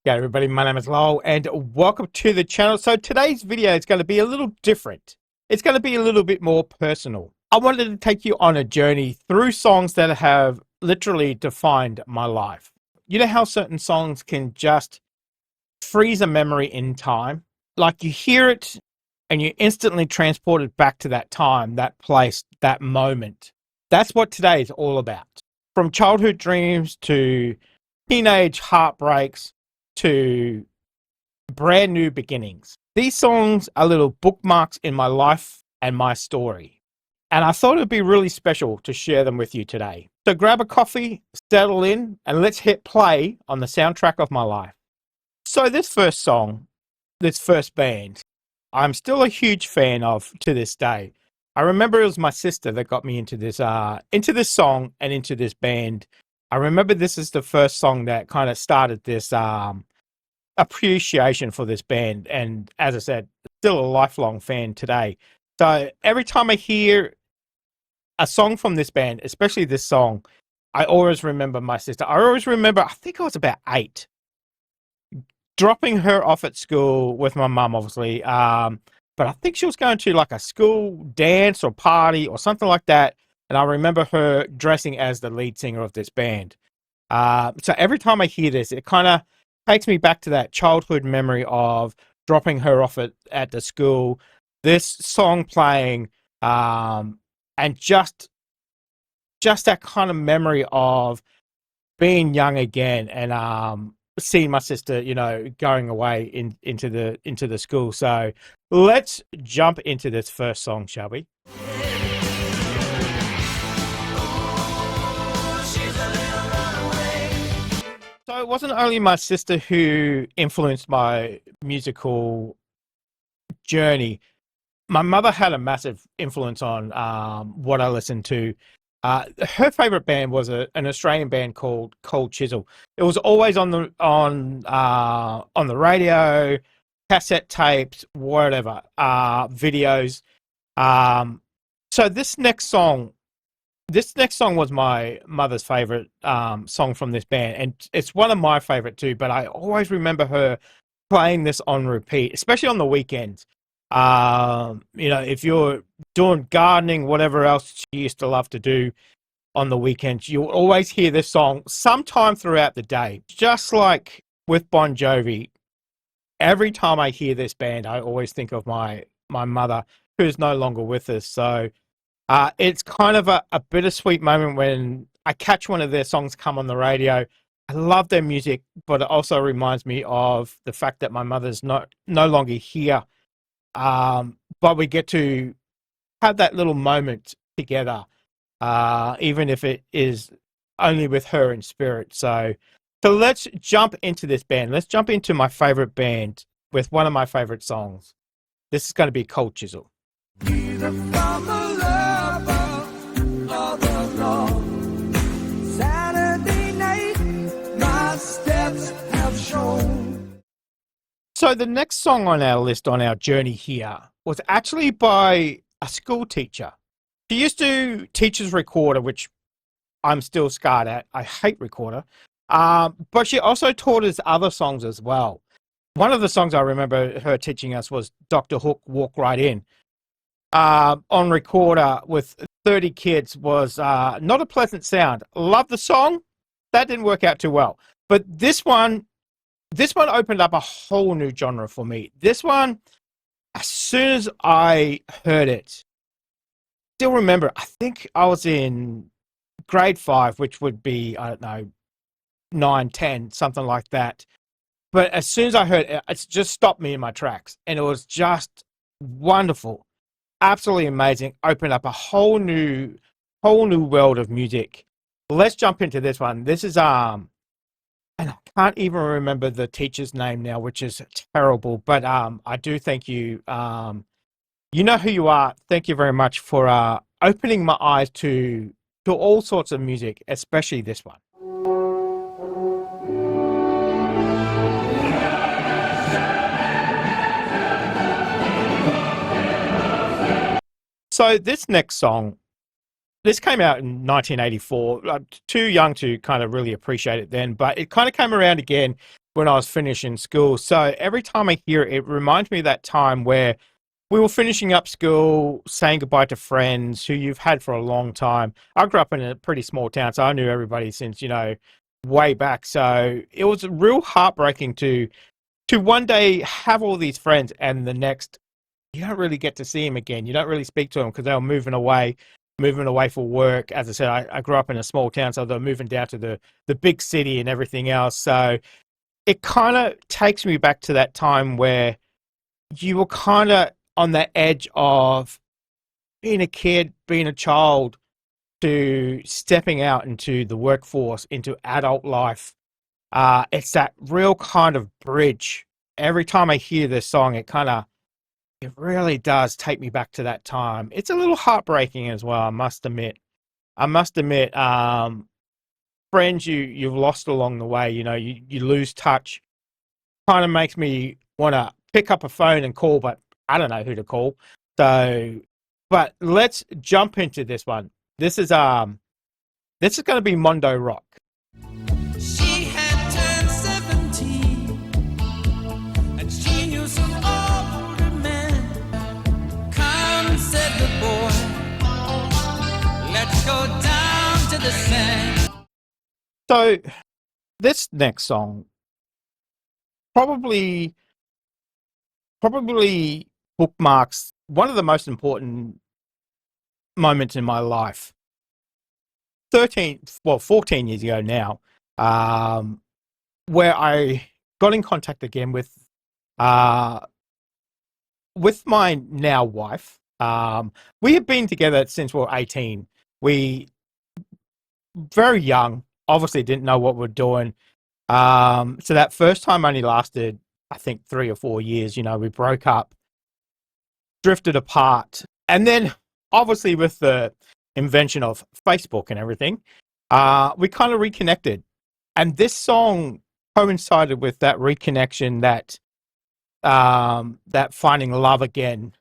Yeah, everybody, my name is Lowell and welcome to the channel. So today's video is going to be a little different. It's going to be a little bit more personal. I wanted to take you on a journey through songs that have literally defined my life. You know how certain songs can just freeze a memory in time? Like you hear it and you're instantly transported back to that time, that place, that moment. That's what today is all about. From childhood dreams to teenage heartbreaks to brand new beginnings. These songs are little bookmarks in my life and my story. And I thought it'd be really special to share them with you today. So grab a coffee, settle in, and let's hit play on the soundtrack of my life. So this first song, this first band, I'm still a huge fan of to this day. I remember it was my sister that got me into this song and into this band. I remember this is the first song that kind of started this appreciation for this band, and as I said, still a lifelong fan today. So every time I hear a song from this band, especially this song, I always remember my sister. I always remember, I think I was about 8, dropping her off at school with my mum, obviously. But I think she was going to like a school dance or party or something like that. And I remember her dressing as the lead singer of this band. So every time I hear this, it kind of takes me back to that childhood memory of dropping her off at the school, this song playing, and just that kind of memory of being young again and seeing my sister, going away into the school. So let's jump into this first song, shall we? So it wasn't only my sister who influenced my musical journey. My mother had a massive influence on what I listened to. Her favorite band was an Australian band called Cold Chisel. It was always on the radio, cassette tapes, whatever, videos. So this next song was my mother's favorite song from this band, and it's one of my favorite too. But I always remember her playing this on repeat, especially on the weekends. If you're doing gardening, whatever else she used to love to do on the weekends, you'll always hear this song sometime throughout the day. Just like with Bon Jovi, every time I hear this band, I always think of my mother, who's no longer with us. So it's kind of a bittersweet moment when I catch one of their songs come on the radio. I love their music, but it also reminds me of the fact that my mother's no longer here. But we get to have that little moment together, even if it is only with her in spirit. So let's jump into this band. Let's jump into my favorite band with one of my favorite songs. This is going to be Cold Chisel. So the next song on our list, on our journey here, was actually by a school teacher. She used to teacher's recorder, which I'm still scarred at. I hate recorder. But she also taught us other songs as well. One of the songs I remember her teaching us was Dr. Hook, Walk Right In. On recorder with 30 kids was not a pleasant sound. Love the song. That didn't work out too well. But this one opened up a whole new genre for me. This one, as soon as I heard it, still remember, I think I was in grade 5, which would be, I don't know, 9, 10, something like that. But as soon as I heard it, it just stopped me in my tracks. And it was just wonderful. Absolutely amazing. Opened up a whole new world of music. Let's jump into this one. This is and I can't even remember the teacher's name now, which is terrible. But I do thank you. You know who you are. Thank you very much for opening my eyes to all sorts of music, especially this one. So this next song, this came out in 1984. I'm too young to kind of really appreciate it then, but it kind of came around again when I was finishing school. So every time I hear it, it reminds me of that time where we were finishing up school, saying goodbye to friends who you've had for a long time. I grew up in a pretty small town, so I knew everybody since, way back. So it was real heartbreaking to one day have all these friends and the next you don't really get to see them again. You don't really speak to them because they were moving away for work. As I said, I grew up in a small town, so they're moving down to the big city and everything else. So it kind of takes me back to that time where you were kind of on the edge of being a kid, being a child, to stepping out into the workforce, into adult life. It's that real kind of bridge. Every time I hear this song, it really does take me back to that time. It's a little heartbreaking as well, I must admit. I must admit, friends you've lost along the way, you lose touch. Kind of makes me want to pick up a phone and call, but I don't know who to call. So, but let's jump into this one. This is going to be Mondo Rock. She had turned 17 and she knew some older man. Come, said the boy, let's go down to the sand. So, this next song probably bookmarks one of the most important moments in my life. 14 years ago now, where I got in contact again with my now wife. We have been together since we were 18. We very young, obviously didn't know what we're doing. So that first time only lasted, I think, 3 or 4 years. We broke up, drifted apart, and then obviously with the invention of Facebook and everything, we kind of reconnected. And this song coincided with that reconnection, that finding love again.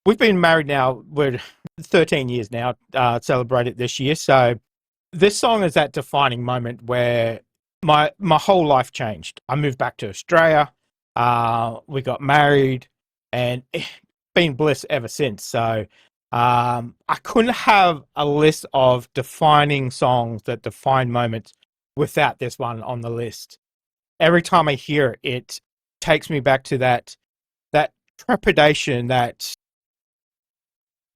We've been married now, we're 13 years now, celebrated this year. So this song is that defining moment where my whole life changed. I moved back to Australia. We got married, and it's been bliss ever since. So I couldn't have a list of defining songs that define moments without this one on the list. Every time I hear it, it takes me back to that trepidation, that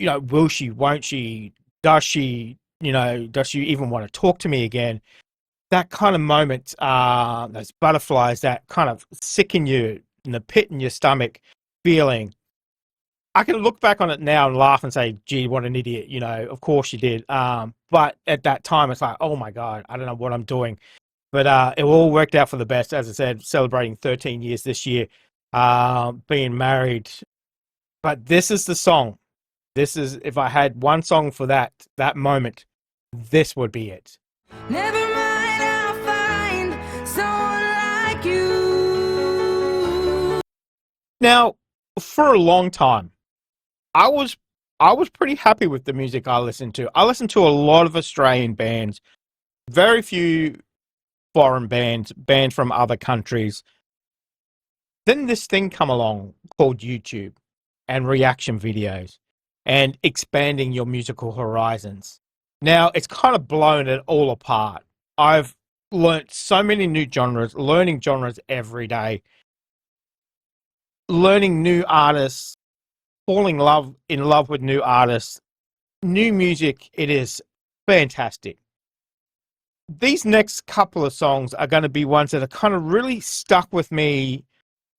will she, won't she, does she, does she even want to talk to me again? That kind of moment, those butterflies, that kind of sicken you in the pit in your stomach feeling. I can look back on it now and laugh and say, gee, what an idiot, of course you did. But at that time, it's like, oh my God, I don't know what I'm doing. But it all worked out for the best. As I said, celebrating 13 years this year, being married. But this is the song. This is, if I had one song for that moment, this would be it. Never mind, I'll find someone like you. Now, for a long time, I was pretty happy with the music I listened to. I listened to a lot of Australian bands, very few foreign bands from other countries. Then this thing come along called YouTube and reaction videos and expanding your musical horizons. Now, it's kind of blown it all apart. I've learnt so many new genres, learning genres every day, learning new artists, falling in love with new artists, new music. It is fantastic. These next couple of songs are going to be ones that are kind of really stuck with me,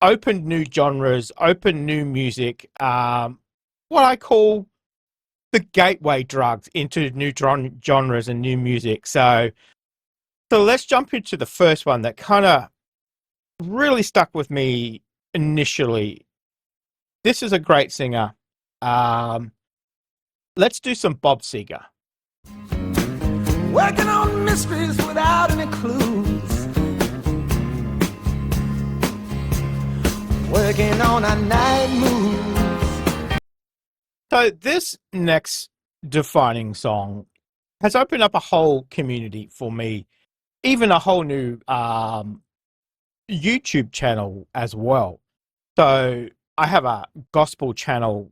opened new genres, opened new music, what I call the gateway drugs into new genres and new music. So let's jump into the first one that kind of really stuck with me initially. This is a great singer. Let's do some Bob Seger. Working on mysteries without any clues. Working on a night moves. So this next defining song has opened up a whole community for me, even a whole new YouTube channel as well. So I have a gospel channel,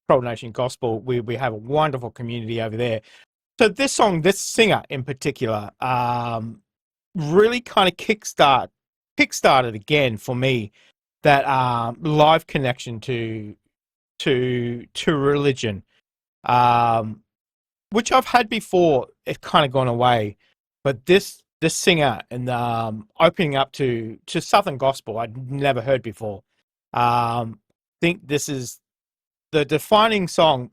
Pro Nation Gospel. We have a wonderful community over there. So this song, this singer in particular, really kind of kickstarted again for me that live connection to religion, which I've had before. It's kind of gone away, but this singer and opening up to Southern gospel I'd never heard before. Think this is the defining song.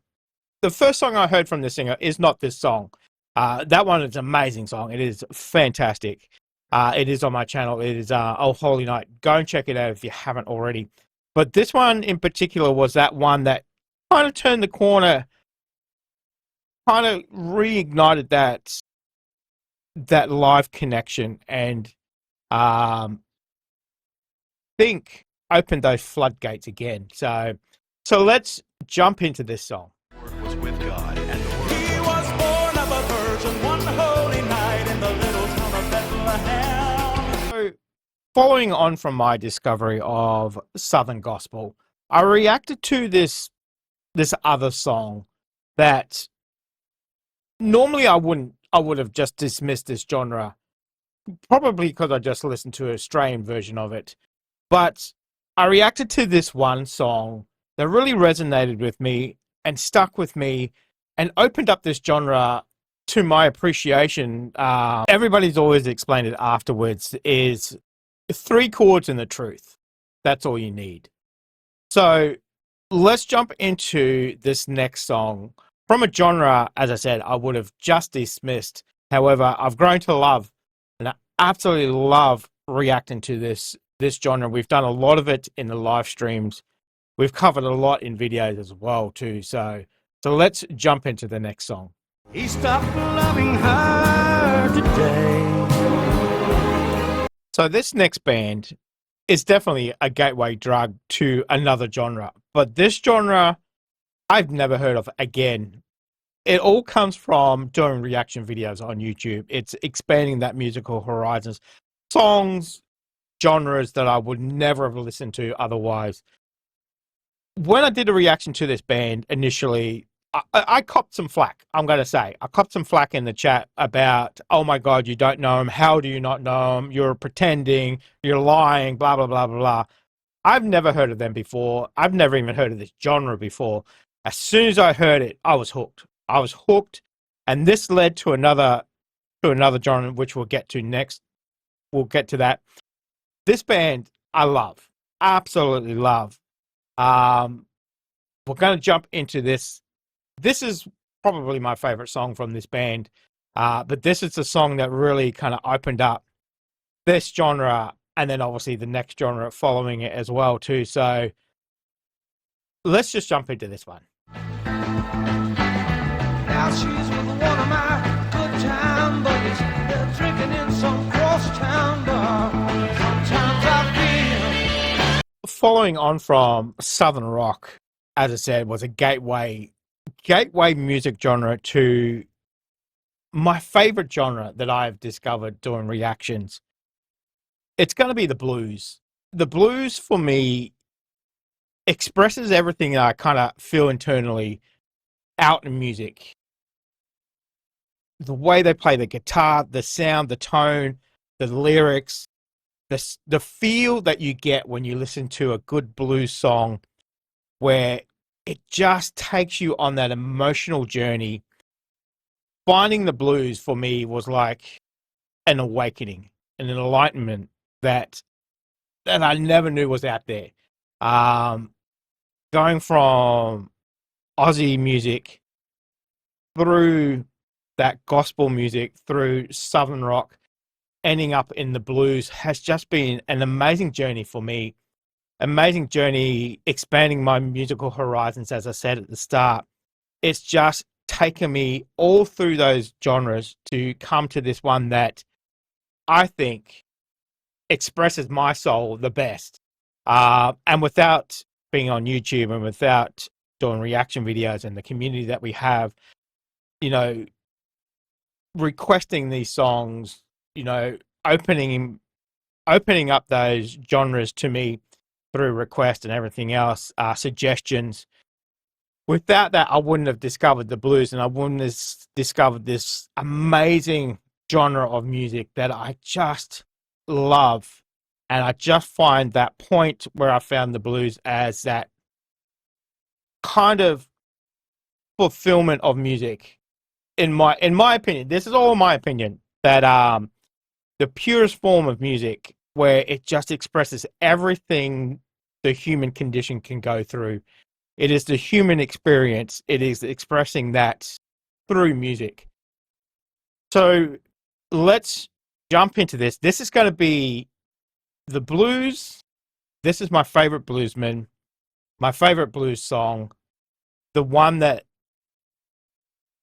The first song I heard from this singer is not this song. That one is an amazing song. It is fantastic. It is on my channel. It is Oh Holy Night. Go and check it out if you haven't already. But this one in particular was that one that kind of turned the corner, kind of reignited that live connection, and think opened those floodgates again. So let's jump into this song. Was with God, and the Word He was born of a virgin one holy night in the little town of Bethlehem. So, following on from my discovery of Southern gospel, I reacted to this other song that normally I would have just dismissed this genre, probably because I just listened to an Australian version of it. But I reacted to this one song that really resonated with me and stuck with me and opened up this genre to my appreciation. Everybody's always explained it afterwards is 3 chords and the truth. That's all you need. So let's jump into this next song from a genre, as I said, I would have just dismissed. However, I've grown to love, and I absolutely love reacting to this genre. We've done a lot of it in the live streams. We've covered a lot in videos as well too. So let's jump into the next song. He stopped loving her today. So this next band is definitely a gateway drug to another genre, but this genre I've never heard of again. It all comes from doing reaction videos on YouTube. It's expanding that musical horizons, songs, genres that I would never have listened to otherwise. When I did a reaction to this band initially, I copped some flack. I'm going to say I copped some flack in the chat about, oh my God, you don't know them. How do you not know them? You're pretending, you're lying, blah, blah, blah, blah, blah. I've never heard of them before. I've never even heard of this genre before. As soon as I heard it, I was hooked. And this led to another genre, which we'll get to next. We'll get to that. This band, I love, absolutely love. We're going to jump into this. This is probably my favorite song from this band, but this is the song that really kind of opened up this genre, and then obviously the next genre following it as well too. So let's just jump into this one. Now she's with one of my good time buddies. They're drinking in some cross town bar. Sometimes I feel. Following on from Southern rock, as I said, was a gateway music genre to my favorite genre that I've discovered doing reactions. It's going to be the blues. The blues for me expresses everything that I kind of feel internally out in music. The way they play the guitar, the sound, the tone, the lyrics, the feel that you get when you listen to a good blues song, where it just takes you on that emotional journey. Finding the blues for me was like an awakening and an enlightenment that I never knew was out there. Going from Aussie music through that gospel music, through Southern rock, ending up in the blues has just been an amazing journey for me. Amazing journey, expanding my musical horizons, as I said at the start. It's just taken me all through those genres to come to this one that I think expresses my soul the best. And without being on YouTube and without doing reaction videos and the community that we have, you know, requesting these songs, you know, opening opening up those genres to me through request and everything else, suggestions. Without that, I wouldn't have discovered the blues, and I wouldn't have discovered this amazing genre of music that I just love. And I just find that point where I found the blues as that kind of fulfillment of music. In my opinion, this is all my opinion, that the purest form of music where it just expresses everything the human condition can go through. It is the human experience. It is expressing that through music. So let's jump into this. This is going to be the blues. This is my favorite bluesman, my favorite blues song. The one that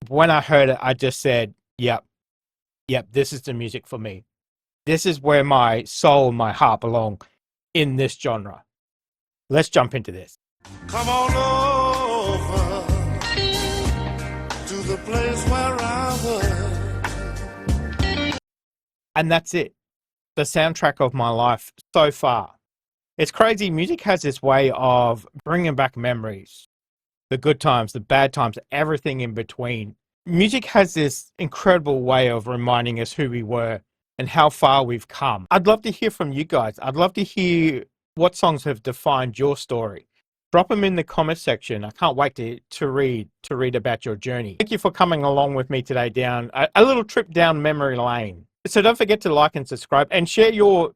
when I heard it, I just said, yep, this is the music for me. This is where my soul and my heart belong, in this genre. Let's jump into this. Come on over to the place where I was. And that's it. The soundtrack of my life so far. It's crazy. Music has this way of bringing back memories. The good times, the bad times, everything in between. Music has this incredible way of reminding us who we were and how far we've come. I'd love to hear from you guys. I'd love to hear what songs have defined your story. Drop them in the comment section. I can't wait to read about your journey. Thank you for coming along with me today down a little trip down memory lane. So don't forget to like and subscribe and share your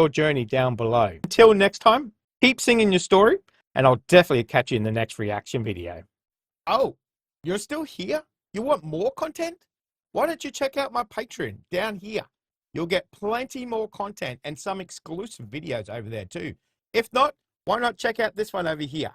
journey down below. Until next time, keep singing your story, and I'll definitely catch you in the next reaction video. Oh, you're still here? You want more content? Why don't you check out my Patreon down here? You'll get plenty more content and some exclusive videos over there too. If not, why not check out this one over here?